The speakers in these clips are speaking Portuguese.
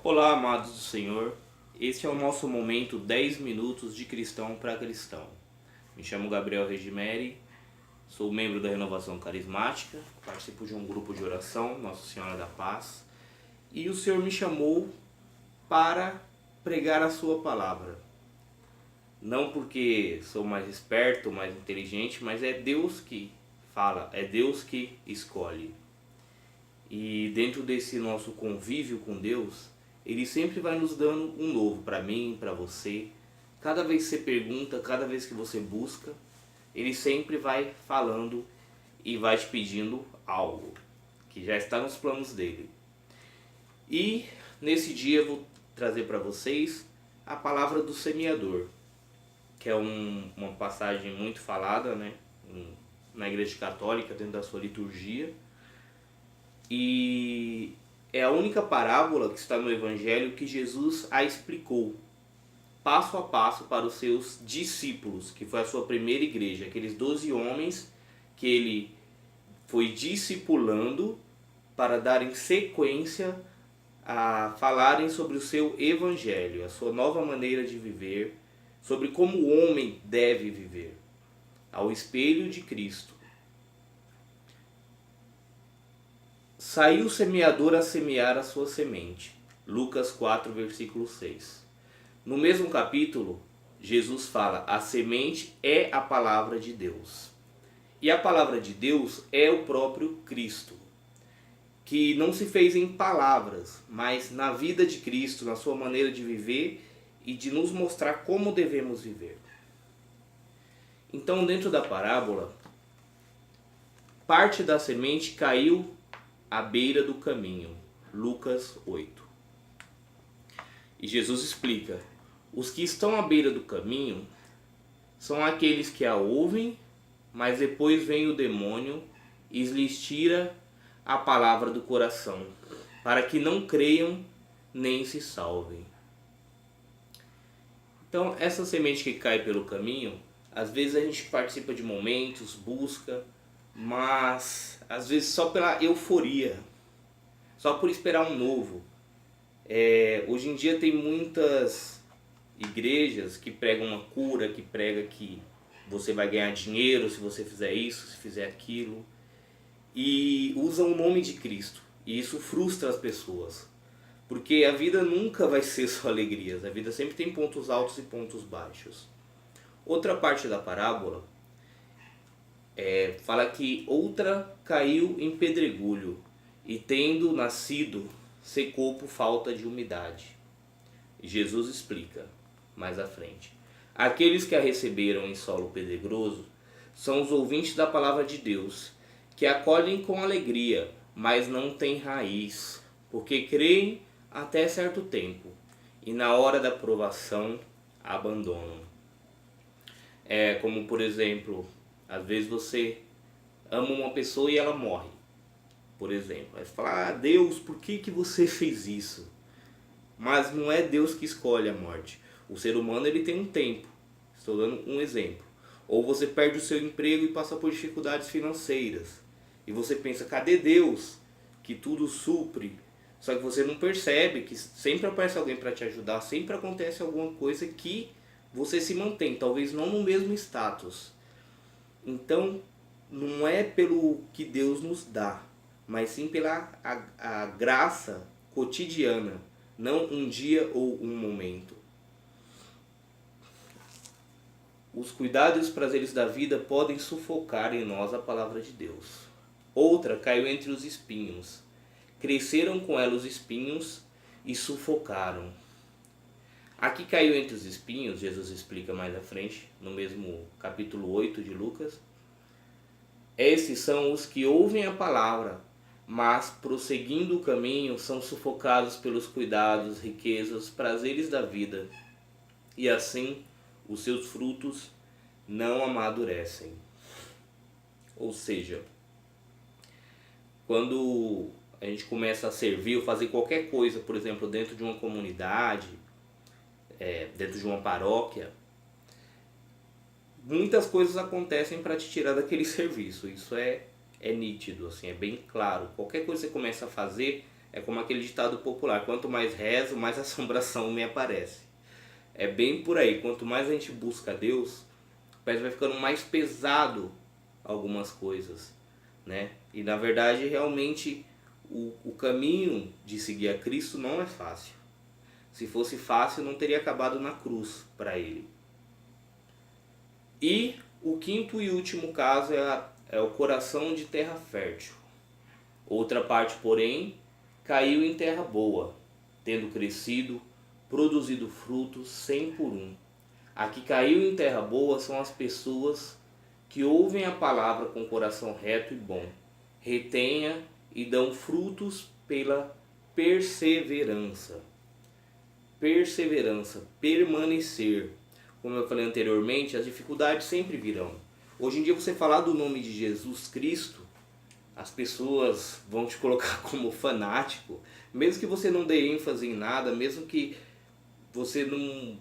Olá, amados do Senhor. Este é o nosso momento 10 minutos de cristão para cristão. Me chamo Gabriel Regimeri, sou membro da Renovação Carismática, participo de um grupo de oração, Nossa Senhora da Paz, e o Senhor me chamou para pregar a sua palavra. Não porque sou mais esperto, mais inteligente, mas é Deus que fala, é Deus que escolhe. E dentro desse nosso convívio com Deus, Ele sempre vai nos dando um novo para mim, para você. Cada vez que você pergunta, cada vez que você busca, Ele sempre vai falando e vai te pedindo algo que já está nos planos dele. E nesse dia eu vou trazer para vocês a palavra do semeador, que é uma passagem muito falada, né, na Igreja Católica, dentro da sua liturgia. E é a única parábola que está no Evangelho que Jesus a explicou passo a passo para os seus discípulos, que foi a sua primeira igreja, aqueles 12 homens que ele foi discipulando para darem sequência a falarem sobre o seu Evangelho, a sua nova maneira de viver, sobre como o homem deve viver, ao espelho de Cristo. Saiu o semeador a semear a sua semente. Lucas 4, versículo 6. No mesmo capítulo, Jesus fala: a semente é a palavra de Deus. E a palavra de Deus é o próprio Cristo, que não se fez em palavras, mas na vida de Cristo, na sua maneira de viver e de nos mostrar como devemos viver. Então, dentro da parábola, parte da semente caiu à beira do caminho. Lucas 8. E Jesus explica: os que estão à beira do caminho são aqueles que a ouvem, mas depois vem o demônio e lhes tira a palavra do coração, para que não creiam nem se salvem. Então, essa semente que cai pelo caminho, às vezes a gente participa de momentos, busca, mas às vezes só pela euforia, só por esperar um novo. Hoje em dia tem muitas igrejas que pregam uma cura, que prega que você vai ganhar dinheiro se você fizer isso, se fizer aquilo, e usam o nome de Cristo, e isso frustra as pessoas, porque a vida nunca vai ser só alegrias, a vida sempre tem pontos altos e pontos baixos. Outra parte da parábola fala que outra caiu em pedregulho e, tendo nascido, secou por falta de umidade. Jesus explica mais à frente: aqueles que a receberam em solo pedregoso são os ouvintes da palavra de Deus, que acolhem com alegria, mas não têm raiz, porque creem até certo tempo e na hora da provação abandonam. É como, por exemplo, às vezes você ama uma pessoa e ela morre, por exemplo. Aí você fala: ah, Deus, por que você fez isso? Mas não é Deus que escolhe a morte. O ser humano, ele tem um tempo. Estou dando um exemplo. Ou você perde o seu emprego e passa por dificuldades financeiras. E você pensa: cadê Deus que tudo supre? Só que você não percebe que sempre aparece alguém para te ajudar, sempre acontece alguma coisa que você se mantém, talvez não no mesmo status. Então, não é pelo que Deus nos dá, mas sim pela a graça cotidiana, não um dia ou um momento. Os cuidados e os prazeres da vida podem sufocar em nós a palavra de Deus. Outra caiu entre os espinhos. Cresceram com ela os espinhos e sufocaram. Aqui caiu entre os espinhos, Jesus explica mais à frente, no mesmo capítulo 8 de Lucas. Esses são os que ouvem a palavra, mas prosseguindo o caminho são sufocados pelos cuidados, riquezas, prazeres da vida, e assim os seus frutos não amadurecem. Ou seja, quando a gente começa a servir ou fazer qualquer coisa, por exemplo, dentro de uma comunidade, dentro de uma paróquia, muitas coisas acontecem para te tirar daquele serviço. Isso é nítido, assim, é bem claro. Qualquer coisa que você começa a fazer, É como aquele ditado popular: quanto mais rezo, mais assombração me aparece. É bem por aí. Quanto mais a gente busca a Deus, parece que vai ficando mais pesado algumas coisas, né? E na verdade, realmente, o caminho de seguir a Cristo não é fácil. Se fosse fácil, não teria acabado na cruz para ele. E o quinto e último caso é o coração de terra fértil. Outra parte, porém, caiu em terra boa, tendo crescido, produzido frutos 100 por um. A que caiu em terra boa são as pessoas que ouvem a palavra com coração reto e bom, retenha e dão frutos pela perseverança. Perseverança, permanecer. Como eu falei anteriormente, as dificuldades sempre virão. Hoje em dia, você falar do nome de Jesus Cristo, as pessoas vão te colocar como fanático, mesmo que você não dê ênfase em nada, mesmo que você não...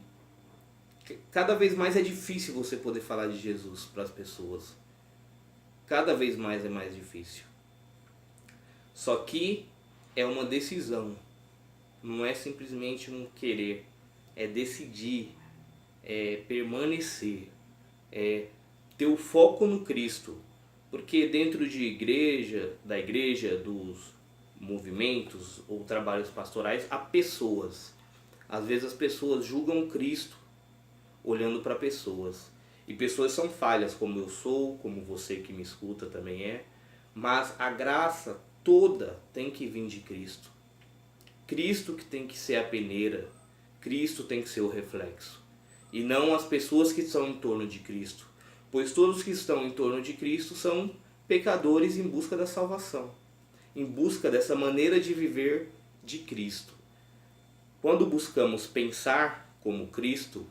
Cada vez mais é difícil você poder falar de Jesus para as pessoas. Cada vez mais é mais difícil. Só que é uma decisão. Não é simplesmente um querer. É decidir. É permanecer. É ter o foco no Cristo. Porque dentro da igreja, dos movimentos ou trabalhos pastorais, há pessoas. Às vezes as pessoas julgam Cristo olhando para pessoas. E pessoas são falhas, como eu sou, como você que me escuta também é. Mas a graça toda tem que vir de Cristo. Cristo que tem que ser a peneira. Cristo tem que ser o reflexo. E não as pessoas que estão em torno de Cristo. Pois todos que estão em torno de Cristo são pecadores em busca da salvação. Em busca dessa maneira de viver de Cristo. Quando buscamos pensar como Cristo,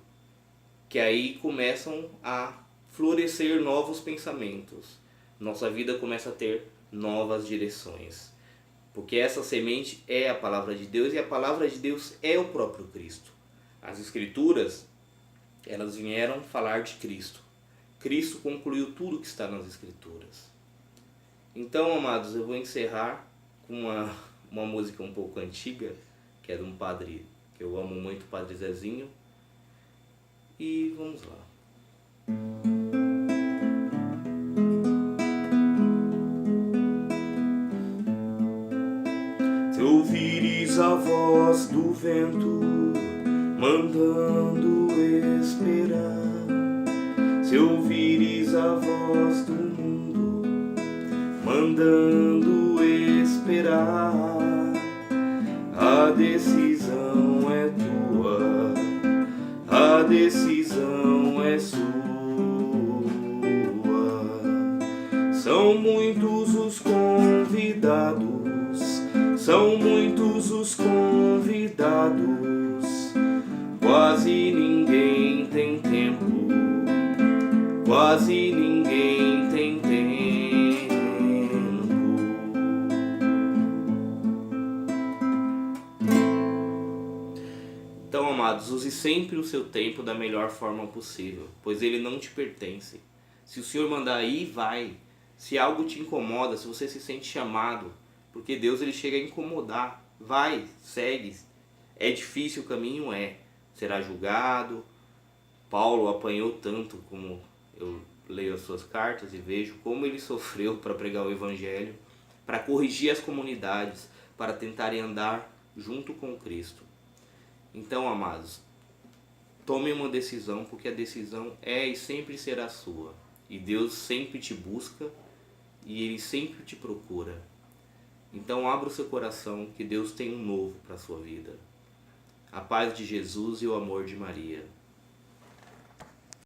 que aí começam a florescer novos pensamentos. Nossa vida começa a ter novas direções. Porque essa semente é a palavra de Deus e a palavra de Deus é o próprio Cristo. As Escrituras, elas vieram falar de Cristo. Cristo concluiu tudo que está nas Escrituras. Então, amados, eu vou encerrar com uma música um pouco antiga, que é de um padre que eu amo muito, o Padre Zezinho. E vamos lá. Se ouvires a voz do vento mandando esperar, se ouvires a voz do mundo mandando esperar, a decisão é tua, a decisão é sua. São muitos os convidados, são muitos os convidados, quase ninguém tem tempo, quase ninguém tem tempo. Então, amados, use sempre o seu tempo da melhor forma possível, pois ele não te pertence. Se o Senhor mandar ir, vai. Se algo te incomoda, se você se sente chamado, porque Deus ele chega a incomodar, vai, segue. É difícil o caminho, será julgado. Paulo apanhou tanto, como eu leio as suas cartas e vejo como ele sofreu para pregar o Evangelho, para corrigir as comunidades, para tentarem andar junto com Cristo. Então, amados, tome uma decisão, porque a decisão é e sempre será sua. E Deus sempre te busca e Ele sempre te procura. Então abra o seu coração, que Deus tem um novo para a sua vida. A paz de Jesus e o amor de Maria.